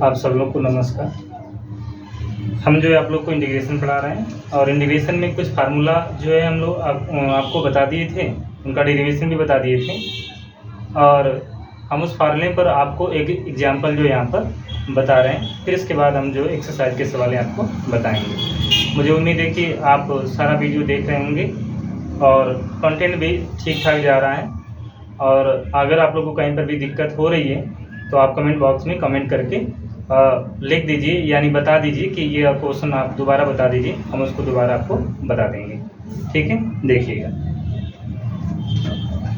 आप सब लोग को नमस्कार। हम जो है आप लोग को इंटीग्रेशन पढ़ा रहे हैं और इंटीग्रेशन में कुछ फार्मूला जो है हम लोग आपको बता दिए थे, उनका डेरिवेशन भी बता दिए थे और हम उस फार्मूले पर आपको एक एग्जांपल जो यहाँ पर बता रहे हैं। फिर इसके बाद हम जो एक्सरसाइज के सवाल आपको बताएंगे। मुझे उम्मीद है कि आप सारा वीडियो देख रहे होंगे और कंटेंट भी ठीक ठाक जा रहा है। और अगर आप लोग को कहीं पर भी दिक्कत हो रही है तो आप कमेंट बॉक्स में कमेंट करके लिख दीजिए, यानी बता दीजिए कि ये क्वेश्चन आप दोबारा बता दीजिए, हम उसको दोबारा आपको बता देंगे। ठीक है, देखिएगा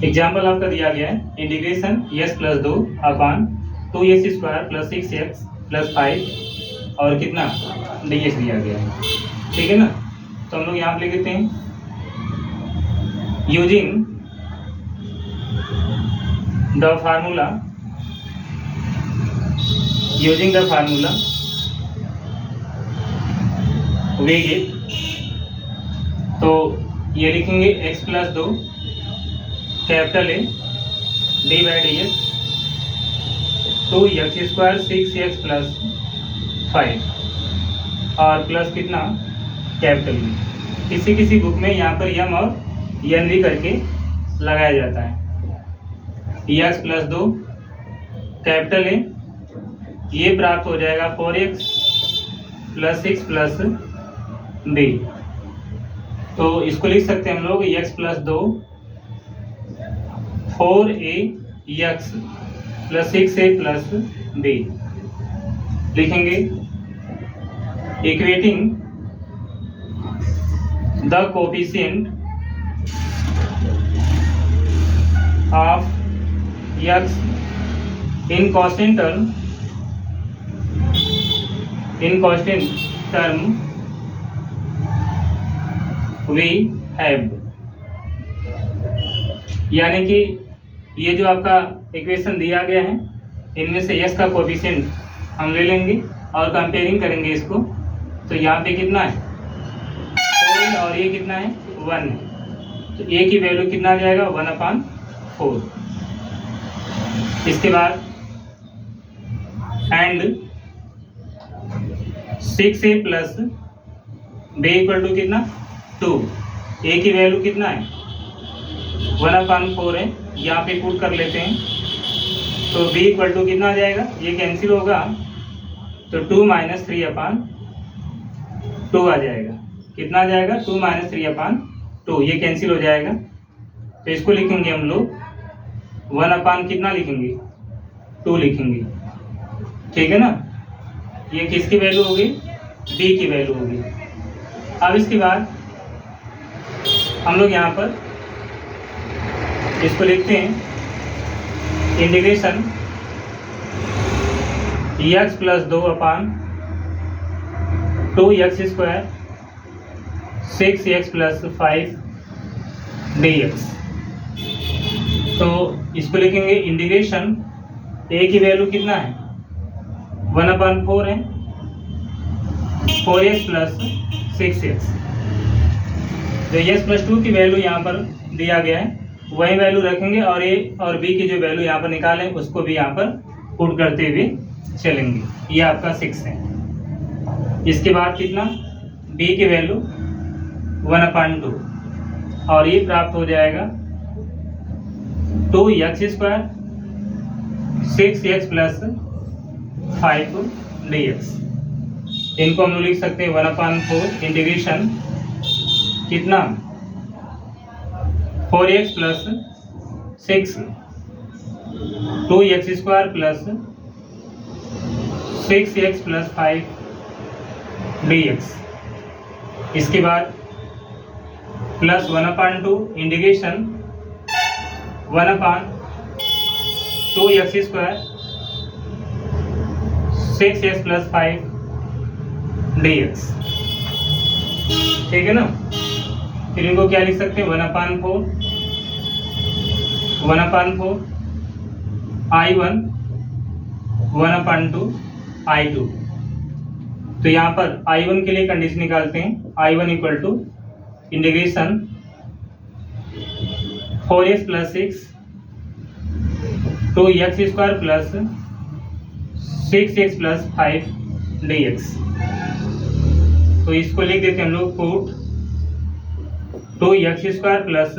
एग्जाम्पल आपका दिया गया है इंटीग्रेशन s प्लस 2 अपान 2x square plus 6x plus 5 और कितना dx दिया गया है। ठीक है ना, तो हम लोग यहाँ पे लिख देते हैं using the formula way give, तो ये लिखेंगे x plus 2 capital A D by D x 2x square 6x plus 5 और प्लस कितना कैपिटल ए। किसी किसी बुक में यहाँ पर यम और एन भी करके लगाया जाता है। x प्लस 2 कैपिटल ए, ये प्राप्त हो जाएगा 4x प्लस 6 प्लस b, तो इसको लिख सकते हैं हम लोग x plus 2 4ax plus 6a plus b लिखेंगे। Equating the coefficient of x in constant term we have, यानी कि ये जो आपका इक्वेशन दिया गया है इनमें से x का कोफिशिएंट हम ले लेंगे और कंपेयरिंग करेंगे इसको। तो यहाँ पे कितना है 4 और ये कितना है 1 है, तो a की वैल्यू कितना आ जाएगा 1/4। इसके बाद and 6a plus b equal to कितना 2, a की वैल्यू कितना है 1/4 है, यहाँ पे पुट कर लेते हैं तो b इक्वल टू कितना आ जाएगा, ये कैंसिल होगा तो 2 - 3/2 आ जाएगा। कितना आ जाएगा 2 - 3/2, ये कैंसिल हो जाएगा। तो इसको लिखेंगे हम लोग 1/ कितना लिखेंगे 2 लिखेंगे। ठीक है ना, ये किसकी वैल्यू होगी b की वैल्यू होगी। अब इसके बाद हम लोग यहाँ पर इसको लिखते हैं इंटीग्रेशन x प्लस 2 अपान 2x square 6x plus 5 dx, तो इसको लिखेंगे इंटीग्रेशन a की वैल्यू कितना है 1/4 है 4x प्लस 6x, तो x प्लस 2 की वैल्यू यहाँ पर दिया गया है वही वैल्यू रखेंगे और a और b की जो वैल्यू यहाँ पर निकालें उसको भी यहाँ पर पुट करते हुए चलेंगे। ये आपका 6 है। इसके बाद कितना b की वैल्यू 1/2 और ये प्राप्त हो जाएगा 2x square 6x plus 5 dx। इनको हम लोग लिख सकते हैं 1/4 इंटीग्रेशन कितना 4x plus 6 2x square plus 6x plus 5 dx। इसके बाद plus 1/2 integration 1/2x square 6x plus 5 dx। ठीक है ना, फिर इनको क्या लिख सकते हैं 1/4 I1 1/2 I2। तो यहाँ पर I1 के लिए कंडीशन निकालते हैं I1 equal to integration 4x plus 6 2x square plus 6x plus 5 dx। तो इसको लिख देते हैं हम लोग put 2x² plus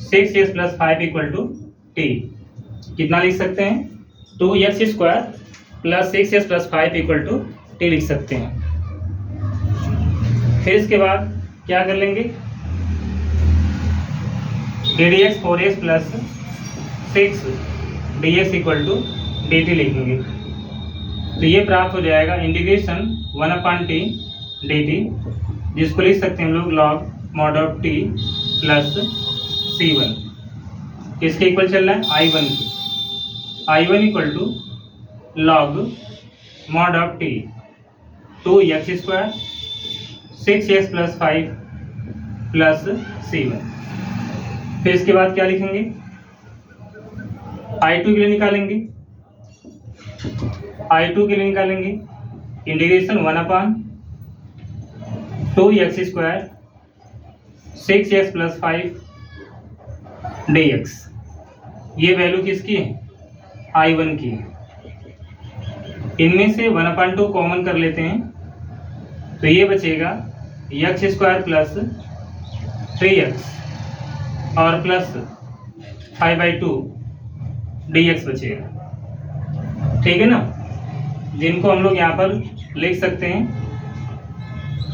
6x plus 5 equal to t। कितना लिख सकते हैं? 2x² plus 6x plus 5 equal to t लिख सकते हैं। फिर इसके बाद क्या कर लेंगे? dx 4x plus 6 dx equal to dt लिखेंगे। तो ये प्राप्त हो जाएगा इंटीग्रेशन 1/t dt, जिसको लिख सकते हैं हम लोग log mod of t plus c1। किसके इक्वल चल रहा है? I1 की। I1 equal to log mod of t 2x² 6x plus 5 plus c1। फिर इसके बाद क्या लिखेंगे? I2 के लिए निकालेंगे। I2 के लिए निकालेंगे integration 1/2x² 6x plus 5 dx। ये वैल्यू किसकी है? I1 की है। इनमें से 1/2 कॉमन कर लेते हैं तो ये बचेगा x² प्लस 3x और प्लस 5/2 dx बचेगा। ठीक है ना? जिनको हम लोग यहाँ पर लिख सकते हैं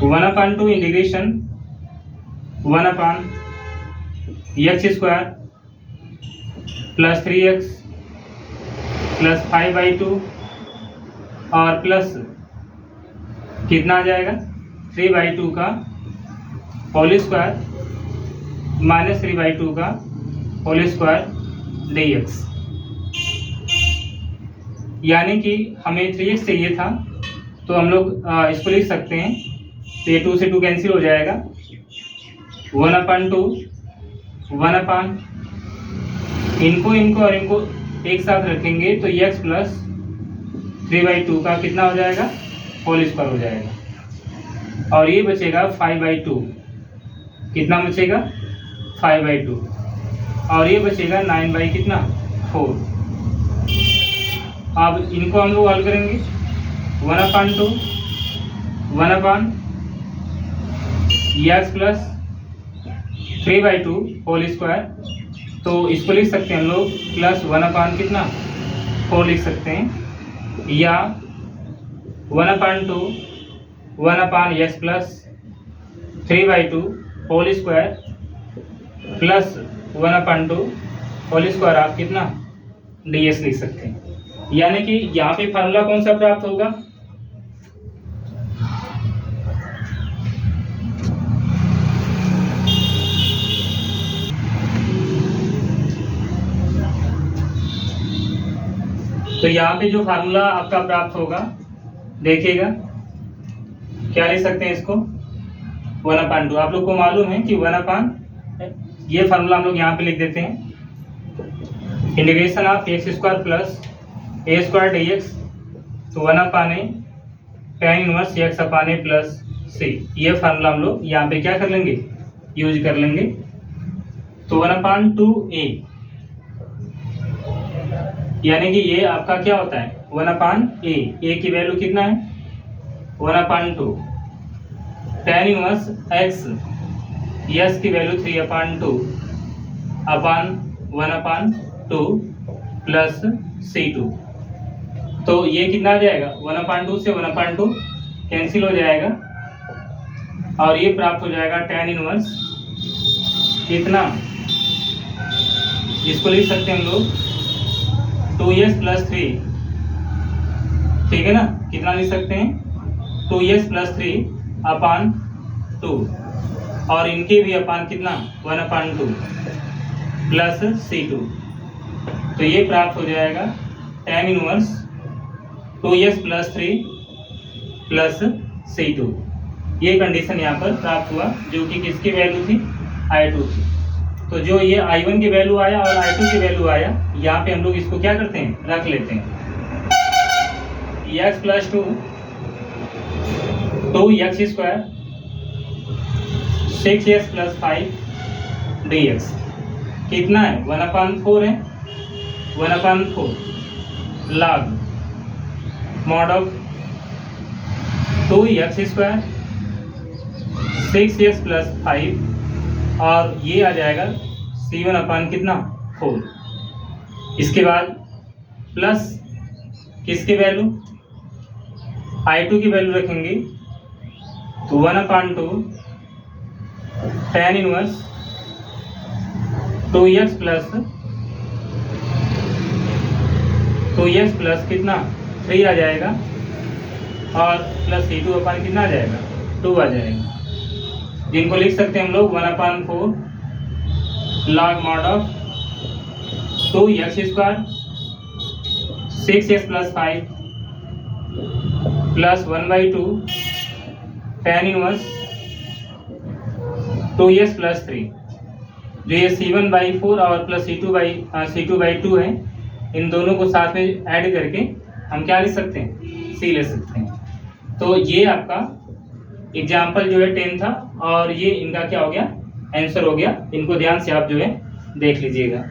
1/2 integration 1/x² plus 3x plus 5/2 और प्लस कितना आ जाएगा? 3/2 का होल स्क्वायर माइनस 3/2 का होल स्क्वायर dx। यानी कि हमें 3x चाहिए था तो हम लोग इसको लिख सकते हैं। तो ये 2 से 2 कैंसिल हो जाएगा। 1/2 इनको और इनको एक साथ रखेंगे तो x प्लस 3/2 का कितना हो जाएगा? होल स्क्वायर हो जाएगा। और ये बचेगा 5/2। कितना बचेगा? 5/2। और ये बचेगा 9 कितना? 4। अब इनको हम लोग हल करेंगे 1/2 x प्लस 3/2 होल स्क्वायर। तो इसको लिख सकते हैं हम लोग प्लस 1/ कितना? 4 लिख सकते हैं, या 1/2 1/x plus 3/2 whole square plus 1/2 whole square आप कितना? ds लिख सकते हैं। यानी कि यहाँ पे फार्मूला कौन सा प्राप्त होगा? तो यहाँ पे जो फार्मूला आपका प्राप्त होगा देखिएगा, क्या लिख सकते हैं इसको? 1/2। आप लोग को मालूम है कि 1/, ये फार्मूला हम लोग यहाँ पे लिख देते हैं integration of x² plus a² dx। तो 1/a tan inverse x/a plus c। ये फार्मूला हम लोग यहाँ पे क्या कर लेंगे? यूज कर लेंगे। तो 1/2a यानी कि ये आपका क्या होता है? 1/a। a की वैल्यू कितना है? 1/2 tan इनवर्स x, s की वैल्यू 3/2 अपॉन 1/2 प्लस c2। तो ये कितना आ जाएगा? 1/2 से 1/2 कैंसिल हो जाएगा और ये प्राप्त हो जाएगा tan इनवर्स कितना? इसको लिख सकते हैं हम लोग 2x प्लस 3। ठीक है ना? कितना लिख सकते हैं? 2x प्लस 3 अपॉन 2 और इनके भी अपॉन कितना? 1/2 प्लस c2। तो ये प्राप्त हो जाएगा tan inverse 2x plus 3 plus c2। ये कंडीशन यहाँ पर प्राप्त हुआ जो कि किसकी वैल्यू थी? I2 की। तो जो ये I1 की वैल्यू आया और I2 की वैल्यू आया, यहाँ पे हम लोग इसको क्या करते हैं? रख लेते हैं। x plus 2x² 6x plus 5 dx कितना है? 1/4 है। 1/4 log mod of 2x square 6x plus 5 और ये आ जाएगा C1 अपान कितना 4। इसके बाद प्लस किसकी वैल्यू I2 की वैल्यू रखेंगे तो 1/2 tan इनवर्स 2x प्लस कितना 3 आ जाएगा और प्लस C2 अपान कितना आ जाएगा 2 आ जाएगा, जिनको लिख सकते हैं हम लोग 1/4 log mod of 2x square 6x plus 5 plus 1/2 tan inverse 2x plus 3। जो ये C1/4 और प्लस C2/2 है, इन दोनों को साथ में ऐड करके हम क्या लिख सकते हैं C ले सकते हैं। तो ये आपका एग्जाम्पल जो है 10 था और ये इनका क्या हो गया आंसर हो गया। इनको ध्यान से आप जो है देख लीजिएगा।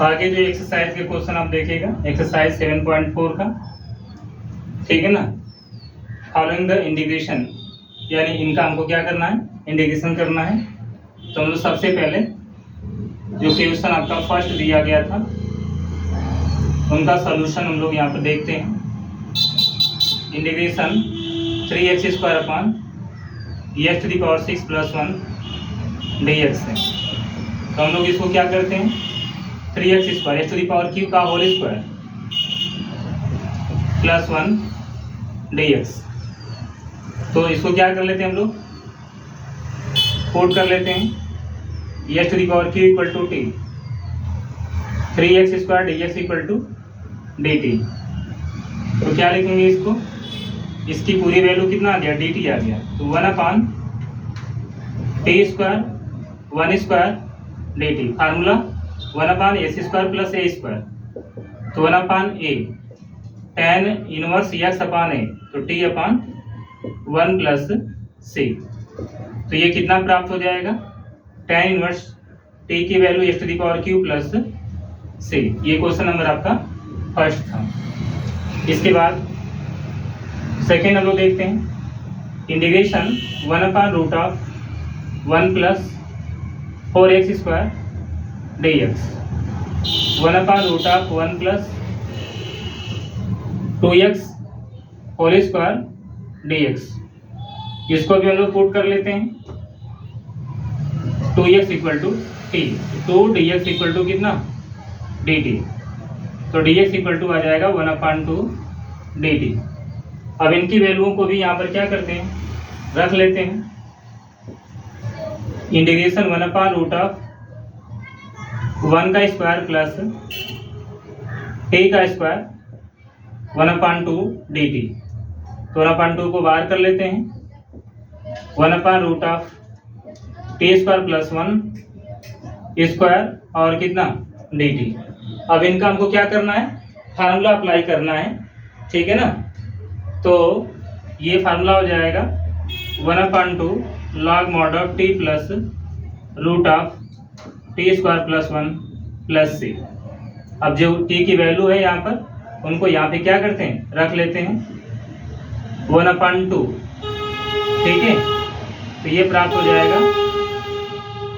आगे जो एक्सरसाइज के क्वेश्चन आप देखिएगा, एक्सरसाइज 7.4 का, ठीक है ना। फॉलोइंग द इंटीग्रेशन, यानी इनका हमको क्या करना है इंटीग्रेशन करना है। तो हम लोग सबसे पहले जो क्वेश्चन आपका फर्स्ट दिया गया था उनका सॉल्यूशन हम लोग यहाँ पर देखते हैं। Integration 3x square upon x to the power 6 plus 1 dx है। तो हम लोग इसको क्या करते हैं 3x square x to the power q का होल स्क्वायर प्लस 1 dx। तो इसको क्या कर लेते हैं हम लोग पुट कर लेते हैं x to the power q equal to t 3x square dx equal to dt। तो क्या लिखेंगे इसको, इसकी पूरी वैल्यू कितना आ गया dt आ गया। तो 1/t square 1 square dt, formula 1/s square plus a square. तो 1/a tan inverse x upon a, तो t अपान 1 प्लस c। तो ये कितना प्राप्त हो जाएगा tan इनवर्स t की value x to the power q plus c। ये क्वेश्चन नंबर आपका फर्स्ट था। इसके बाद सेकेंड हम लोग देखते हैं integration 1/√1 plus 4x square dx 1/√1 plus 2x whole square dx। इसको भी हम लोग पुट कर लेते हैं 2x equal to t, 2 dx equal to कितना dt। तो dx इक्वल टू आ जाएगा 1/2 dt। अब इनकी वैल्यूओं को भी यहाँ पर क्या करते हैं रख लेते हैं। इंटीग्रेशन 1/√1 का स्क्वायर प्लस t का स्क्वायर 1/2 dt। तो 1/2 को बाहर कर लेते हैं 1/√t स्क्वायर प्लस 1 स्क्वायर और कितना dt। अब इनका हमको क्या करना है फार्मूला अप्लाई करना है, ठीक है ना। तो ये फार्मूला हो जाएगा 1/2 log mod of t plus √t square plus 1 plus c। अब जो t की वैल्यू है यहाँ पर उनको यहाँ पे क्या करते हैं रख लेते हैं 1/2, ठीक है। तो ये प्राप्त हो जाएगा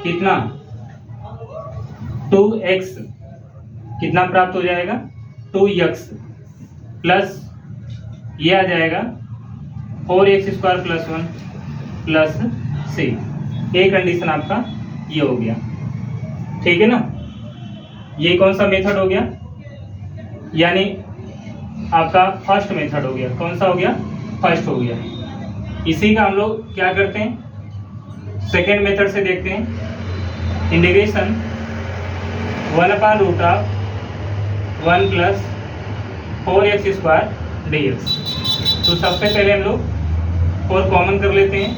कितना 2x, कितना प्राप्त हो जाएगा 2x प्लस ये आ जाएगा 4x square plus 1 plus c। ये कंडीशन आपका ये हो गया, ठीक है ना। ये कौन सा मेथड हो गया, यानी आपका फर्स्ट मेथड हो गया। कौन सा हो गया फर्स्ट हो गया। इसी का हम लोग क्या करते हैं सेकेंड मेथड से देखते हैं। Integration 1/√1 plus 4x square dx। तो सबसे पहले हम लोग 4 कॉमन कर लेते हैं।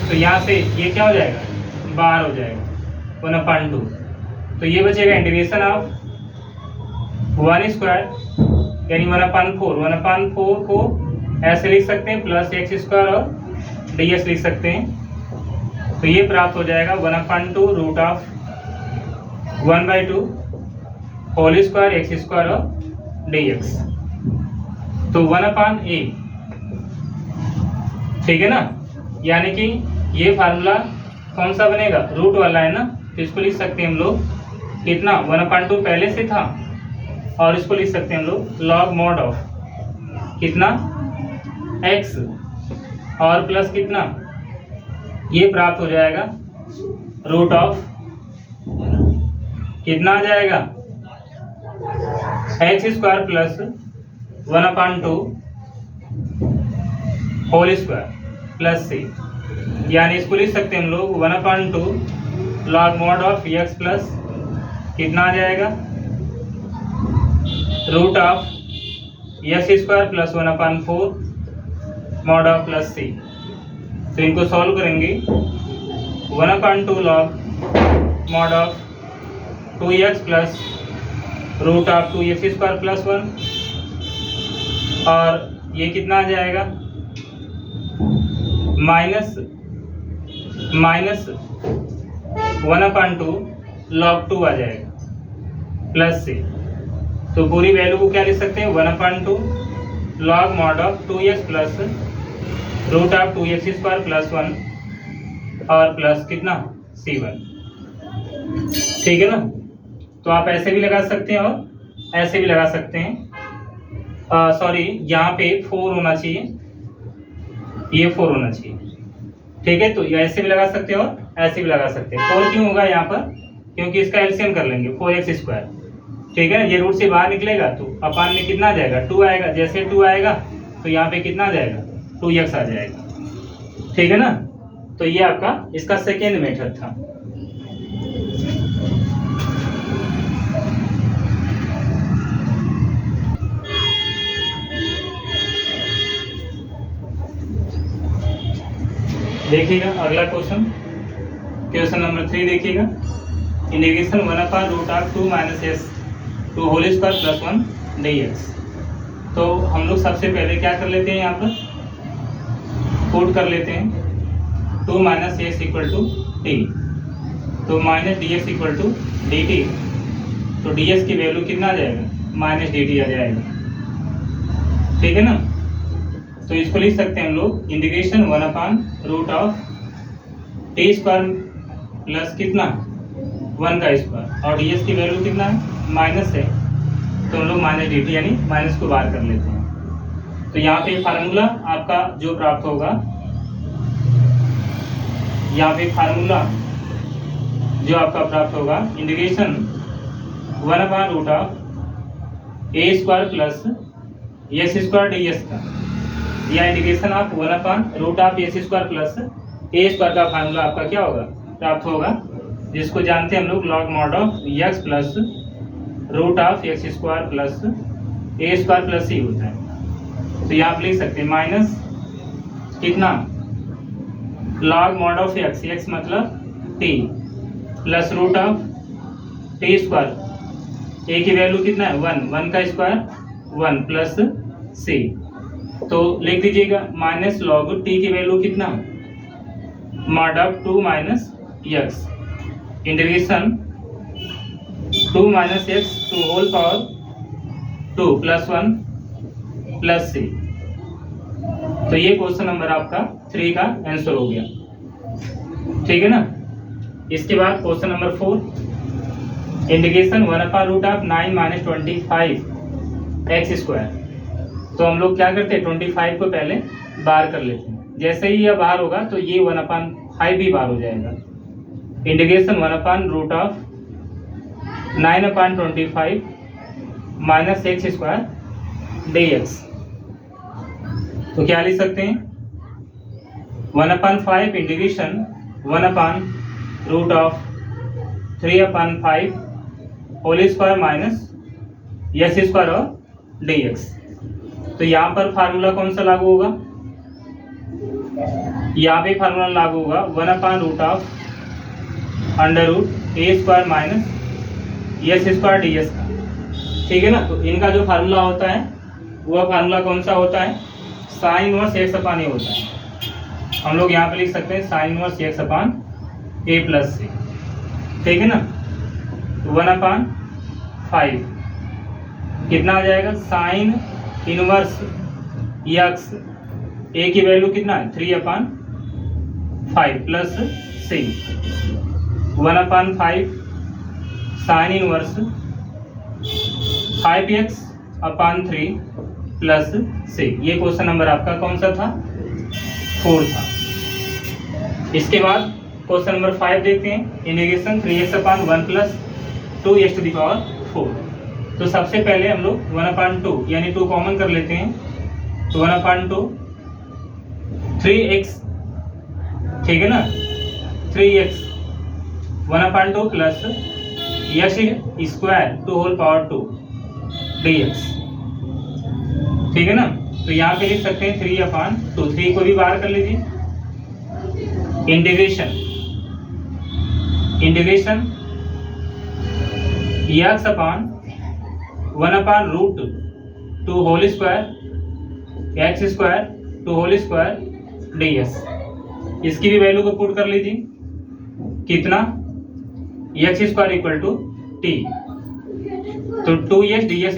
तो यहाँ से ये क्या हो जाएगा बाहर हो जाएगा 1/2। तो ये बचेगा इंटीग्रेशन ऑफ 1 स्क्वायर यानी 1/4। 1/4 को ऐसे लिख सकते हैं प्लस x स्क्वायर और ds लिख सकते हैं तो ये प्राप्त हो जाएगा 1/2 root of 1/2 whole square x square और dx। तो 1/a, ठीक है ना, यानी कि ये फार्मूला कौन सा बनेगा, रूट वाला है ना, तो इसको लिख सकते हैं हम लोग कितना, 1/2 पहले से था, और इसको लिख सकते हैं हम लोग लॉग मॉड ऑफ कितना x और प्लस कितना, ये प्राप्त हो जाएगा रूट ऑफ कितना आ जाएगा x square plus 1/2 whole square plus c, यानी इसको लिख सकते हैं हम लोग 1/2 log mod of x plus कितना आ जाएगा root of x square plus 1/4 mod of plus c। तो इनको सॉल्व करेंगे 1/2 log mod of 2x plus root of 2x square plus 1, और ये कितना आ जाएगा माइनस 1/2 लॉग 2 आ जाएगा प्लस से। तो पूरी वैल्यू को क्या लिख सकते हैं 1/2 log mod of 2x plus root of 2x square plus 1 और प्लस कितना c1, ठीक है ना। तो आप ऐसे भी लगा सकते हैं और ऐसे भी लगा सकते हैं, सॉरी यहाँ पे 4 होना चाहिए, ये 4 होना चाहिए, ठीक है। तो ये ऐसे भी लगा सकते हैं और ऐसे भी लगा सकते हैं। 4 क्यों होगा यहाँ पर, क्योंकि इसका एलसीएम कर लेंगे 4x स्क्वायर, ठीक है ना, ये रूट से बाहर निकलेगा तो अपान में कितना आ जाएगा 2 आएगा, जैसे 2 आएगा तो यहाँ पे कितना आ जाएगा 2x आ जाएगा, ठीक है ना। तो ये आपका इसका सेकेंड मेथड था। देखिएगा अगला क्वेश्चन, क्वेश्चन नंबर 3 देखिएगा, integration one by root of 2 minus s to whole square plus 1 dx। तो हम लोग सबसे पहले क्या कर लेते हैं, यहाँ पर पुट कर लेते हैं 2 minus x equal to t, तो minus d x equal to d t, तो डी एक्स की वैल्यू कितना आ जाएगा माइनस डी टी आ जाएगा, ठीक है ना। तो इसको लिख सकते हैं हम लोग integration one by root of t square plus कितना 1 का स्क्वायर, और डी एक्स की वैल्यू कितना है माइनस है, तो हम लोग माइनस डी टी यानी माइनस को बाहर कर लेते हैं। तो यहाँ पे फार्मूला आपका जो प्राप्त होगा, यहाँ पे फार्मूला जो आपका प्राप्त होगा integration one by root of a square plus x square d x का, या integration of one by root of x square plus a square का फार्मूला आपका क्या होगा प्राप्त होगा, जिसको जानते हैं हम लोग log mod of x plus root of x square plus a square plus c होता है। तो यहाँ आप लिख सकते हैं माइनस कितना log mod of x, x मतलब t, plus root of t square, a की वैल्यू कितना है 1 का स्क्वायर 1 प्लस सी। तो लिख दीजिएगा माइनस लॉग टी की वैल्यू कितना mod of 2 minus x integration 2 minus x to whole power 2 plus 1 plus c. तो ये क्वेश्चन नंबर आपका 3 का आंसर हो गया, ठीक है ना। इसके बाद question number 4 integration one by root of 9 minus 25 x square. तो हम लोग क्या करते हैं 25 को पहले बाहर कर लेते हैं, जैसे ही यह बाहर होगा तो ये 1/5 भी बाहर हो जाएगा। Integration one by root of 9/25 minus x square d x. तो क्या लिख सकते हैं 1/5 integration one by root of 3/5 whole square minus x square और डी एक्स। तो यहाँ पर फार्मूला कौन सा लागू होगा, यहाँ पे फार्मूला लागू होगा one by root of under root a square minus x square d s का, ठीक है ना। तो इनका जो फार्मूला होता है वह फार्मूला कौन सा होता है साइन इनवर्स एक्स अपान ए होता है। हम लोग यहाँ पे लिख सकते हैं साइन इनवर्स एक्स अपान ए प्लस सी, ठीक है ना। 1/5 कितना आ जाएगा, साइन इनवर्स एक्स, ए की वैल्यू कितना है 3/5 प्लस सी, 1/5 साइन इनवर्स 5x/3 प्लस सी। ये क्वेश्चन नंबर आपका कौन सा था, 4 था। इसके बाद क्वेश्चन नंबर 5 देखते हैं, इंटीग्रेशन 3x/1 प्लस 2x⁴। तो सबसे पहले हम लोग 1/2 यानी 2 कॉमन कर लेते हैं, तो 1/2 3x, ठीक है ना, 3x 1/2 प्लस x² 2 ठीक है ना। तो यहाँ पे लिख सकते हैं 3/2, 3 को भी बाहर कर लीजिए। इंटीग्रेशन x/1/√2² ds, इसकी भी वैल्यू को पुट कर लीजिए, कितना, x² = t, तो 2x ds =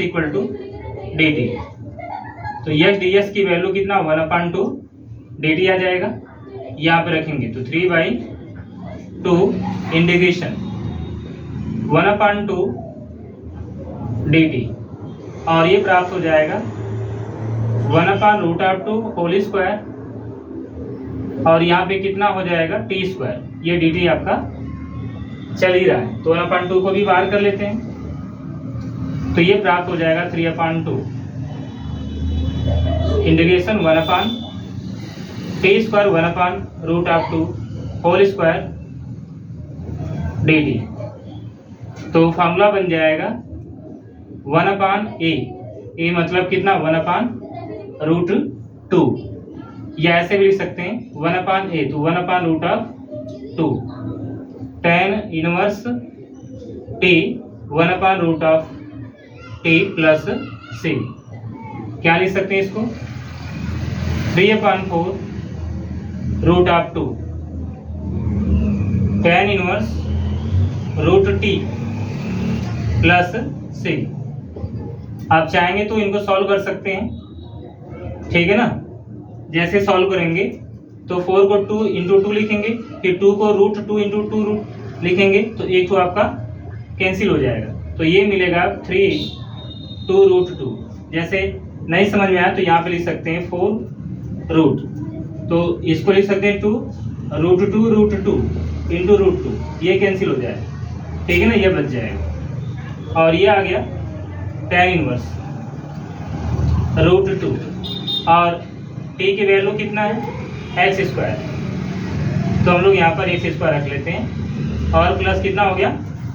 dt, तो x ds की वैल्यू कितना 1/2 dt आ जाएगा, यहाँ पे रखेंगे तो 3/2 इंटीग्रेशन 1/2 dt, और ये प्राप्त हो जाएगा 1/√2², और यहाँ पे कितना हो जाएगा t², ये dt आपका चल ही रहा है, तो 1/2 को भी बाहर कर लेते हैं, तो ये प्राप्त हो जाएगा 3/2 इंटीग्रेशन 1/t² 1/√2² dt। तो फॉर्मूला बन जाएगा 1/a, a मतलब कितना 1/√2, या ऐसे भी लिख सकते हैं 1/a, तो 1/√2 tan inverse t 1/√t plus c, क्या लिख सकते हैं इसको 3/4√2 tan inverse √t plus c। आप चाहेंगे तो इनको सॉल्व कर सकते हैं, ठीक है ना। जैसे सॉल्व करेंगे तो 4 को 2 × 2 लिखेंगे, फिर 2 को √2 × 2 लिखेंगे, तो एक तो आपका कैंसिल हो जाएगा, तो ये मिलेगा 3/2√2। जैसे नहीं समझ में आया तो यहाँ पे लिख सकते हैं 4 तो इसको लिख सकते हैं 2√2 √2 × √2, ये कैंसिल हो जाएगा, ठीक है ना, ये बच जाएगा। और ये आ गया tan इनवर्स √2, और t की वैल्यू कितना है x², तो हम लोग यहाँ पर x² रख लेते हैं, और प्लस कितना हो गया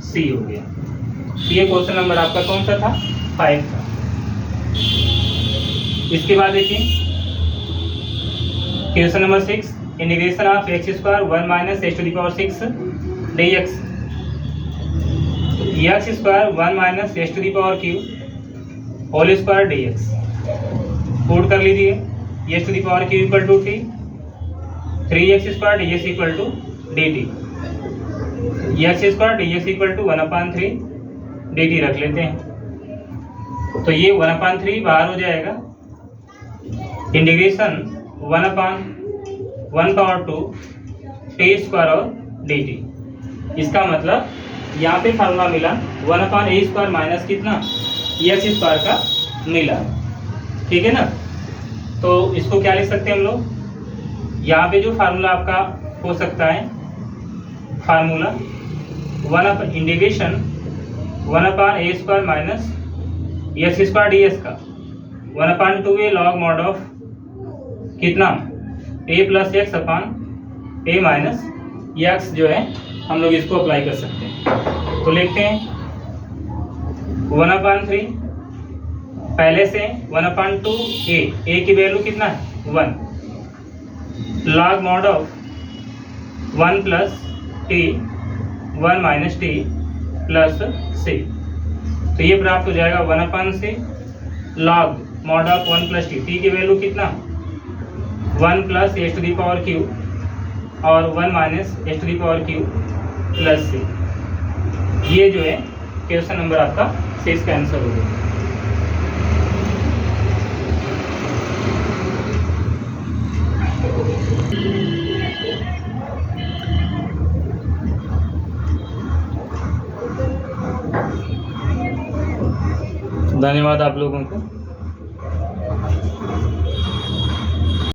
c हो गया। ये क्वेश्चन नंबर आपका कौन सा था, 5 था। इसके बाद देखिए question number 6, integration of x² 1 - x⁶ dx, x² 1 - x⁴ dx put कर लीजिए, x⁴ = t, 3x² ds = dt, x² ds = 1/3 dt रख लेते हैं, तो ये 1/3 बाहर हो जाएगा। इंटीग्रेशन 1/1/2 t² और dt, इसका मतलब यहाँ पे फार्मूला मिला 1/a² माइनस कितना x² का मिला, ठीक है ना। तो इसको क्या लिख सकते हैं हम लोग, यहाँ पे जो फार्मूला आपका हो सकता है, formula integration 1/a² minus x² ds का 1/2a log mod ऑफ कितना a plus x/a minus x जो है हम लोग इसको अप्लाई कर सकते हैं। तो लिखते हैं 1/3, पहले से 1/2a, a की वैल्यू कितना है 1, log mod of 1 plus t 1 minus t plus c, तो ये प्राप्त हो जाएगा 1/c log mod of 1 plus t की वैल्यू कितना 1 प्लस h⁴ और 1 माइनस h⁴ प्लस सी। ये जो है क्वेश्चन नंबर आपका से इसका आंसर हो गया। धन्यवाद आप लोगों को।